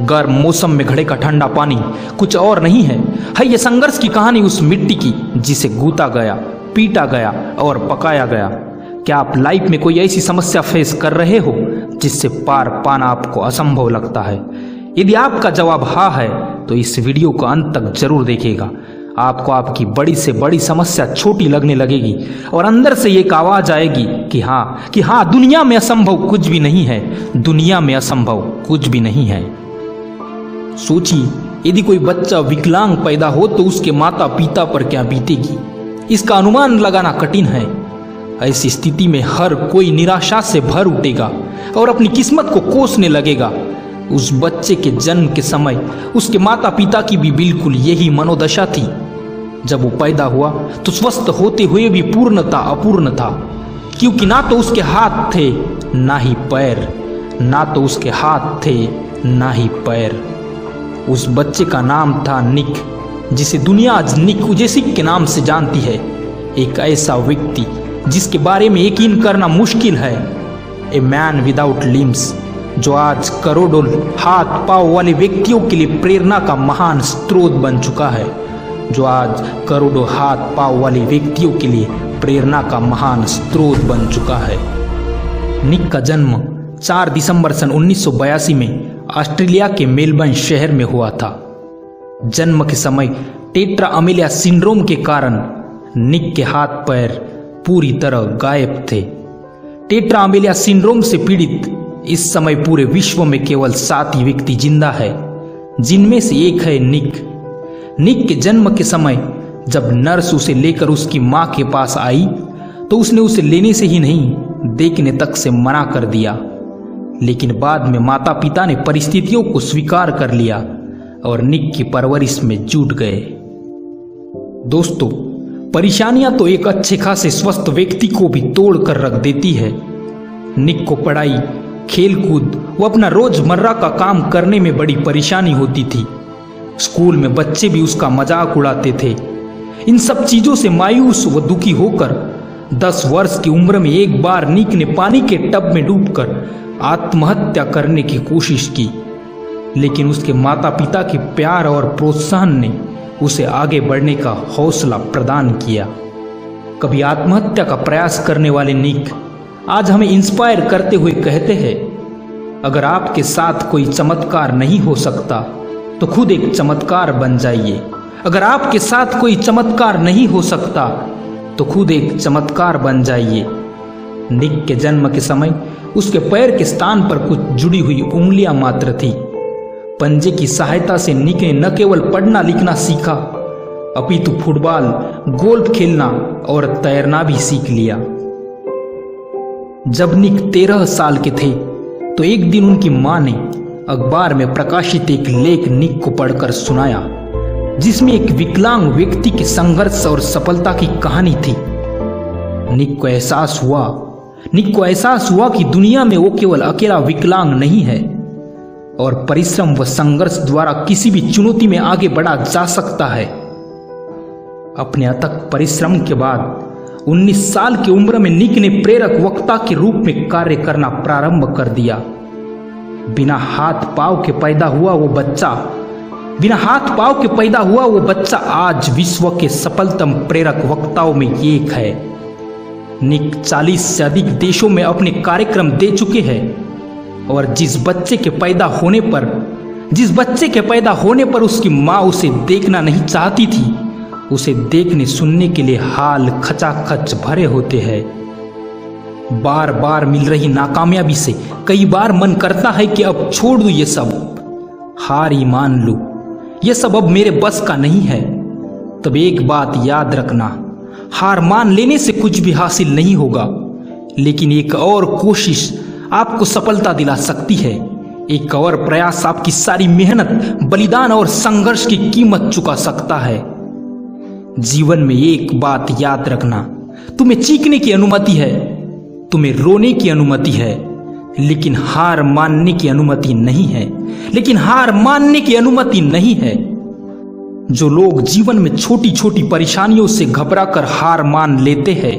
गर्म मौसम में घड़े का ठंडा पानी कुछ और नहीं है ये संघर्ष की कहानी उस मिट्टी की जिसे गूथा गया, पीटा गया और पकाया गया। क्या आप लाइफ में कोई ऐसी समस्या फेस कर रहे हो जिससे पार पाना आपको असंभव लगता है? यदि आपका जवाब हाँ है तो इस वीडियो को अंत तक जरूर देखिएगा। आपको आपकी बड़ी से बड़ी समस्या छोटी लगने लगेगी और अंदर से एक आवाज आएगी कि हाँ दुनिया में असंभव कुछ भी नहीं है, दुनिया में असंभव कुछ भी नहीं है। सोचिए, यदि कोई बच्चा विकलांग पैदा हो तो उसके माता पिता पर क्या बीतेगी, इसका अनुमान लगाना कठिन है। ऐसी स्थिति में हर कोई निराशा से भर उठेगा और अपनी किस्मत को कोसने लगेगा। उस बच्चे के जन्म के समय उसके माता पिता की भी बिल्कुल यही मनोदशा थी। जब वो पैदा हुआ तो स्वस्थ होते हुए भी पूर्णता अपूर्ण था, क्योंकि ना तो उसके हाथ थे ना ही पैर, ना तो उसके हाथ थे ना ही पैर। उस बच्चे का नाम था निक, जिसे दुनिया आज निक वुजेसिक के नाम से जानती है। एक ऐसा व्यक्ति जिसके बारे में यकीन करना मुश्किल है। ए मैन विदाउट लिम्स, जो आज करोड़ों हाथ पांव वाले व्यक्तियों के लिए प्रेरणा का महान स्रोत बन चुका है। जो आज करोड़ों हाथ पांव वाले व्यक्तियों के लिए प्रेरणा का महान स्रोत बन चुका है। निक का जन्म 4 दिसंबर सन 1982 में ऑस्ट्रेलिया के मेलबर्न शहर में हुआ था। जन्म के समय टेट्रा अमेलिया सिंड्रोम के कारण निक के हाथ पैर पूरी तरह गायब थे। टेट्रा अमेलिया सिंड्रोम से पीड़ित इस समय पूरे विश्व में केवल 7 ही व्यक्ति जिंदा है, जिनमें से एक है निक। निक के जन्म के समय जब नर्स उसे लेकर उसकी मां के पास आई तो उसने उसे लेने से ही नहीं, देखने तक से मना कर दिया। लेकिन बाद में माता पिता ने परिस्थितियों को स्वीकार कर लिया और निक की परवरिश में जुट गए। दोस्तों, परेशानियां तो एक अच्छे खासे स्वस्थ व्यक्ति को भी तोड़ कर रख देती है। निक को पढ़ाई, खेलकूद व अपना रोजमर्रा का काम करने में बड़ी परेशानी होती थी। स्कूल में बच्चे भी उसका मजाक उड़ाते थे। इन सब चीजों से मायूस व दुखी होकर 10 वर्ष की उम्र में एक बार निक ने पानी के टब में डूबकर आत्महत्या करने की कोशिश की, लेकिन उसके माता पिता के प्यार और प्रोत्साहन ने उसे आगे बढ़ने का हौसला प्रदान किया। कभी आत्महत्या का प्रयास करने वाले निक आज हमें इंस्पायर करते हुए कहते हैं, अगर आपके साथ कोई चमत्कार नहीं हो सकता तो खुद एक चमत्कार बन जाइए। अगर आपके साथ कोई चमत्कार नहीं हो सकता तो खुद एक चमत्कार बन जाइए। निक के जन्म के समय उसके पैर के स्थान पर कुछ जुड़ी हुई उंगलियां मात्र थी। पंजे की सहायता से निक ने न केवल पढ़ना लिखना सीखा, अपितु फुटबॉल, गोल्फ खेलना और तैरना भी सीख लिया। जब निक 13 साल के थे तो एक दिन उनकी मां ने अखबार में प्रकाशित एक लेख निक को पढ़कर सुनाया, जिसमें एक विकलांग व्यक्ति के संघर्ष और सफलता की कहानी थी। निक को एहसास हुआ कि दुनिया में वो केवल अकेला विकलांग नहीं है और परिश्रम व संघर्ष द्वारा किसी भी चुनौती में आगे बढ़ा जा सकता है। अपने अथक परिश्रम के बाद 19 साल की उम्र में निक ने प्रेरक वक्ता के रूप में कार्य करना प्रारंभ कर दिया। बिना हाथ पांव के पैदा हुआ वो बच्चा आज विश्व के सफलतम प्रेरक वक्ताओं में एक है। निक 40 से अधिक देशों में अपने कार्यक्रम दे चुके हैं और जिस बच्चे के पैदा होने पर उसकी मां उसे देखना नहीं चाहती थी, उसे देखने सुनने के लिए हाल खचाखच भरे होते हैं। बार बार मिल रही नाकामयाबी से कई बार मन करता है कि अब छोड़ दूं ये सब, हार ही मान लूं, ये सब अब मेरे बस का नहीं है। तब एक बात याद रखना, हार मान लेने से कुछ भी हासिल नहीं होगा, लेकिन एक और कोशिश आपको सफलता दिला सकती है। एक और प्रयास आपकी सारी मेहनत, बलिदान और संघर्ष की कीमत चुका सकता है। जीवन में एक बात याद रखना, तुम्हें चीखने की अनुमति है, तुम्हें रोने की अनुमति है, लेकिन हार मानने की अनुमति नहीं है। जो लोग जीवन में छोटी छोटी परेशानियों से घबराकर हार मान लेते हैं,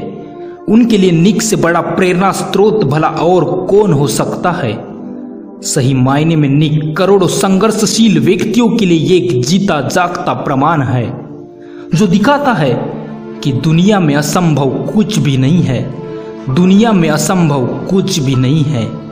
उनके लिए निक से बड़ा प्रेरणा स्रोत भला और कौन हो सकता है। सही मायने में निक करोड़ों संघर्षशील व्यक्तियों के लिए ये एक जीता जागता प्रमाण है जो दिखाता है कि दुनिया में असंभव कुछ भी नहीं है। दुनिया में असंभव कुछ भी नहीं है।